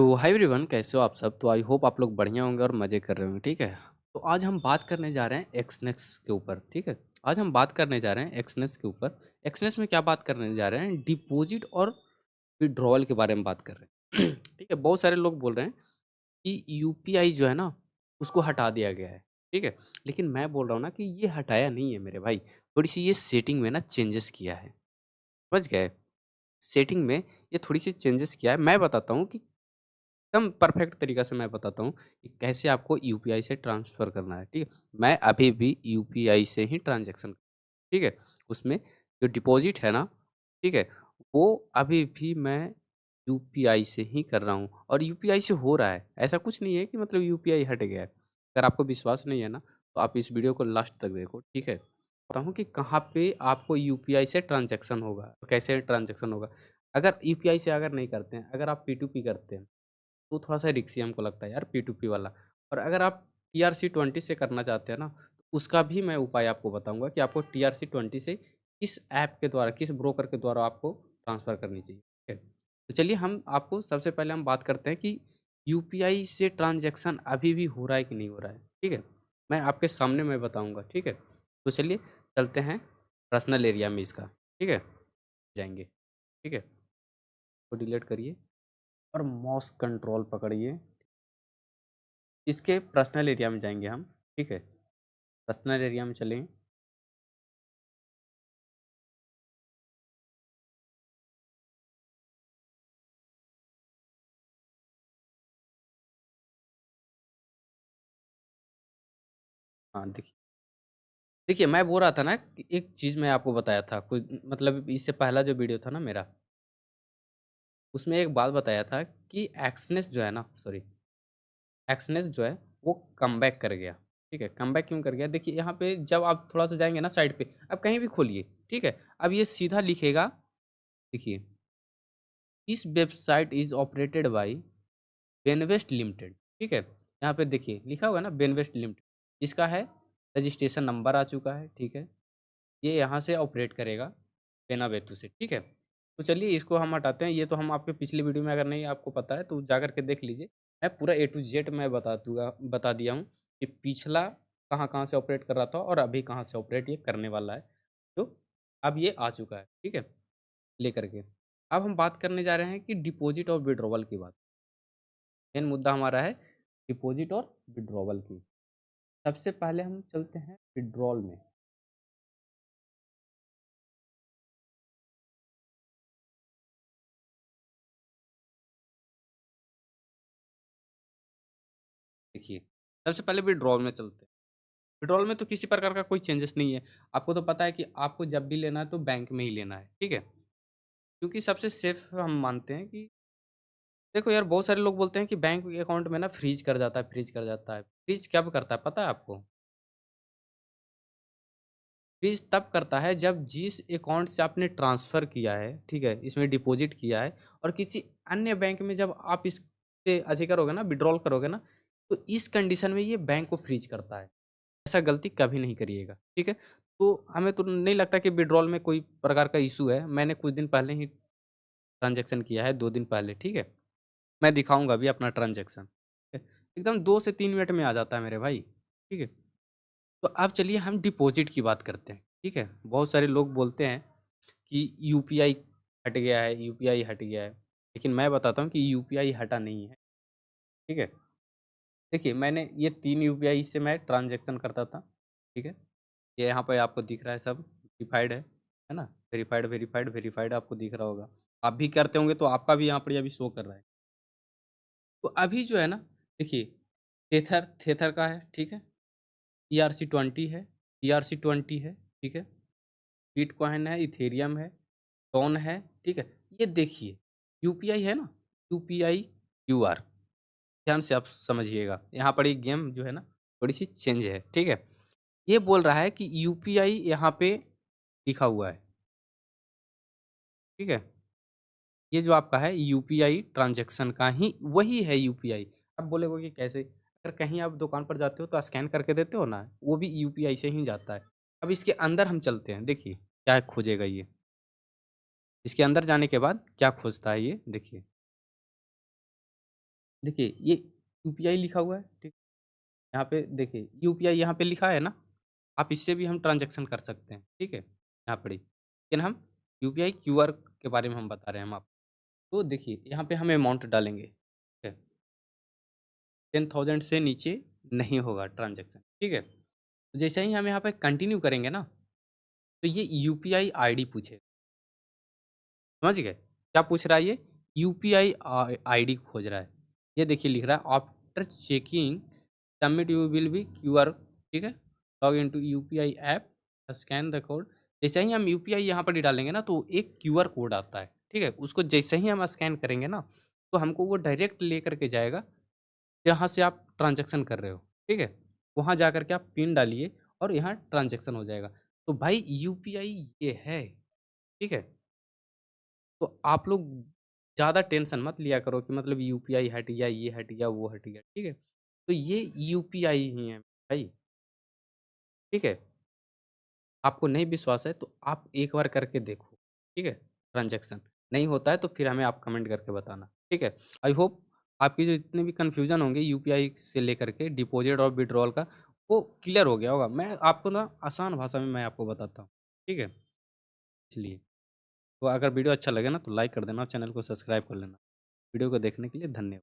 तो hi everyone, कैसे हो आप सब? तो आई होप आप लोग बढ़िया होंगे और मज़े कर रहे होंगे, ठीक है? तो आज हम बात करने जा रहे हैं एक्सनेस के ऊपर, ठीक है? आज हम बात करने जा रहे हैं एक्सनेस के ऊपर। एक्सनेस में क्या बात करने जा रहे हैं? डिपॉजिट और विथड्रॉवल के बारे में बात कर रहे हैं। ठीक है? बहुत सारे लोग बोल रहे हैं कि यूपीआई जो है ना, उसको हटा दिया गया है, ठीक है? लेकिन मैं बोल रहा हूँ ना कि ये हटाया नहीं है मेरे भाई, थोड़ी-सी ये सेटिंग में ना चेंजेस किया है, समझ गए? सेटिंग में ये थोड़ी-सी चेंजेस किया है। मैं बताता हूँ कि एकदम परफेक्ट तरीका से मैं बताता हूँ कि कैसे आपको यूपीआई से ट्रांसफ़र करना है, ठीक है? मैं अभी भी यूपीआई से ही ट्रांज़ैक्शन, ठीक है? उसमें जो डिपॉज़िट है ना, ठीक है? वो अभी भी मैं यूपीआई से ही कर रहा हूँ और यूपीआई से हो रहा है। ऐसा कुछ नहीं है कि मतलब यूपीआई हट गया है। अगर आपको विश्वास नहीं है ना, तो आप इस वीडियो को लास्ट तक देखो, ठीक है? बताता हूँ कि कहाँ पे आपको यूपीआई से ट्रांज़ैक्शन होगा, और कैसे ट्रांज़ैक्शन होगा। अगर यूपीआई से अगर नहीं करते हैं, अगर आप पी2पी करते हैं तो थोड़ा-सा रिस्की हमको लगता है यार पी2पी वाला। और अगर आप टीआरसी20 से करना चाहते हैं ना, तो उसका भी मैं उपाय आपको बताऊँगा कि आपको टीआरसी20 से किस ऐप के द्वारा, किस ब्रोकर के द्वारा आपको ट्रांसफ़र करनी चाहिए, ठीक है? तो चलिए हम आपको सबसे पहले हम बात करते हैं कि यूपीआई से ट्रांज़ैक्शन अभी भी हो रहा है कि नहीं हो रहा है, ठीक है? मैं आपके सामने मैं बताऊँगा, ठीक है? तो चलिए चलते हैं पर्सनल एरिया में इसका, ठीक है? जाएँगे, ठीक है? तो डिलीट करिए और माउस कंट्रोल पकड़िए। इसके पर्सनल एरिया में जाएँगे हम, ठीक है? पर्सनल एरिया में चलें। हाँ, देखिए मैं बोल रहा था ना कि एक चीज़ मैं आपको बताया था, कोई मतलब इससे पहला जो वीडियो था ना मेरा, उसमें एक बात बताया था कि एक्सनेस जो है ना, सॉरी, एक्सनेस जो है वो कमबैक कर गया, ठीक है? कमबैक क्यों कर गया? देखिए यहाँ पे जब आप थोड़ा-सा जाएँगे ना साइड पे, आप कहीं भी खोलिए, ठीक है? अब ये सीधा लिखेगा, देखिए, "this website is operated by Benvest limited", ठीक है? यहाँ पे देखिए लिखा हुआ है ना बेनवेस्ट लिमिटेड, इसका है रजिस्ट्रेशन नंबर आ चुका है, ठीक है? ये यहाँ से ऑपरेट करेगा बेनाबेतु से, ठीक है? तो चलिए इसको हम हटाते हैं, ये तो हम आपके पिछली वीडियो में अगर नहीं आपको पता है तो जाकर के देख लीजिए। मैं पूरा ए टू ज़ेड मैं बता दिया हूँ कि पिछला कहाँ-कहाँ से ऑपरेट कर रहा था और अभी कहाँ से ऑपरेट ये करने वाला है। तो अब ये आ चुका है, ठीक है? लेकर के। अब हम बात करने जा रहे हैं कि डिपॉज़िट और विथड्रॉवल की बात। मेन मुद्दा हमारा है डिपॉज़िट और विथड्रॉवल की। सबसे पहले हम चलते हैं विथड्रॉल में। देखिए, सबसे पहले विथड्रॉल में चलते हैं। विथड्रॉल में तो किसी प्रकार का कोई चेंजेस नहीं है। आपको तो पता है कि आपको जब भी लेना है तो बैंक में ही लेना है, ठीक है? क्योंकि सबसे सेफ हम मानते हैं कि देखो यार बहुत सारे लोग बोलते हैं कि बैंक अकाउंट में ना फ्रीज़ कर जाता है, फ्रीज़ कर जाता है। फ्रीज़ कब करता है पता है आपको? फ्रीज़ तब करता है जब जिस अकाउंट से आपने ट्रांसफ़र किया है, ठीक है? इसमें डिपॉज़िट किया है और किसी अन्य बैंक में जब आप इससे ऐसे करोगे ना, विथड्रॉल करोगे ना, तो इस कंडीशन में ये बैंक को फ्रीज़ करता है। ऐसा गलती कभी नहीं करिएगा, ठीक है? तो हमें तो नहीं लगता कि विथड्रॉल में कोई प्रकार का इश्यू है। मैंने कुछ दिन पहले ही ट्रांज़ैक्शन किया है, 2 दिन पहले, ठीक है? मैं दिखाऊँगा अभी अपना ट्रांज़ैक्शन, ठीक है? एकदम 2 से 3 मिनट में आ जाता है मेरे भाई, ठीक है? तो अब चलिए हम डिपॉज़िट की बात करते हैं, ठीक है? बहुत सारे लोग बोलते हैं कि यूपीआई हट गया है, यूपीआई हट गया है। लेकिन मैं बताता हूँ कि यूपीआई हटा नहीं है, ठीक है? देखिए मैंने ये 3 यूपीआई से मैं ट्रांज़ैक्शन करता था, ठीक है? ये यहाँ पे आपको दिख रहा है सब है ना? वेरिफाइड, वेरिफाइड, वेरिफाइड आपको दिख रहा होगा। आप भी करते होंगे तो आपका भी यहाँ पर अभी शो कर रहा है। तो अभी जो है ना, देखिए थेथर थेथर का है, ठीक है? ERC20 है, ERC20 है, ठीक है? बिटकॉइन है, इथेरियम है, टोन है, ठीक है? ये देखिए यूपीआई है ना, यूपीआई क्यूआर, ध्यान से आप समझिएगा। यहाँ पर ये गेम जो है ना थोड़ी-सी चेंज है, ठीक है? ये बोल रहा है कि यूपीआई यहाँ पे लिखा हुआ है, ठीक है? ये जो आपका है यूपीआई ट्रांज़ैक्शन का ही वही है यूपीआई। अब बोलोगे कि कैसे? अगर कहीं आप दुकान पर जाते हो तो स्कैन करके देते हो ना, वो भी यूपीआई से ही जाता है। अब इसके अंदर हम चलते हैं, देखिए क्या खोजेगा ये? इसके अंदर जाने के बाद क्या खोजता है ये? देखिए। देखिए ये यूपीआई लिखा हुआ है, ठीक? यहाँ पे देखिए यूपीआई यहाँ पे लिखा है ना, आप इससे भी हम ट्रांज़ैक्शन कर सकते हैं, ठीक है? यहाँ पढ़िए, लेकिन हम यूपीआई क्यूआर के बारे में हम बता रहे हैं हम आपको। तो देखिए यहाँ पे हम अमाउंट डालेंगे, ठीक है? 10,000 से नीचे नहीं होगा ट्रांज़ैक्शन, ठीक है? जैसे ही हम यहाँ पे कंटिन्यू करेंगे ना, तो ये यूपीआई आईडी पूछेगा, समझ गए? क्या पूछ रहा है ये? यूपीआई आईडी खोज रहा है। ये देखिए लिख रहा है after checking submit you will be QR, ठीक है? Log into UPI app, scan the code. जैसे ही हम यूपीआई यहाँ पर डालेंगे ना, तो एक क्यूआर कोड आता है, ठीक है? उसको जैसे ही हम स्कैन करेंगे ना, तो हमको वो डायरेक्ट लेकर के जाएगा जहाँ से आप ट्रांज़ैक्शन कर रहे हो, ठीक है? वहाँ जाकर के आप पिन डालिए और यहाँ ट्रांज़ैक्शन हो जाएगा। तो भाई यूपीआई ये है, ठीक है? तो आप लोग ज़्यादा टेंशन मत लिया करो कि मतलब यूपीआई हट गया, ये हट गया, वो हट गया, ठीक है? तो ये यूपीआई ही है भाई, ठीक है? आपको नहीं विश्वास है तो आप एक बार करके देखो, ठीक है? ट्रांज़ैक्शन, नहीं होता है तो फिर हमें आप कमेंट करके बताना, ठीक है? आई होप आपकी जो जितने भी कन्फ्यूज़न होंगे यूपीआई से लेकर के डिपॉज़िट और विथड्रॉल का, वो क्लियर हो गया होगा। मैं आपको ना आसान भाषा में मैं आपको बताता हूँ, ठीक है? इसलिए। तो अगर वीडियो अच्छा लगे ना तो लाइक कर देना और चैनल को सब्सक्राइब कर लेना। वीडियो को देखने के लिए धन्यवाद।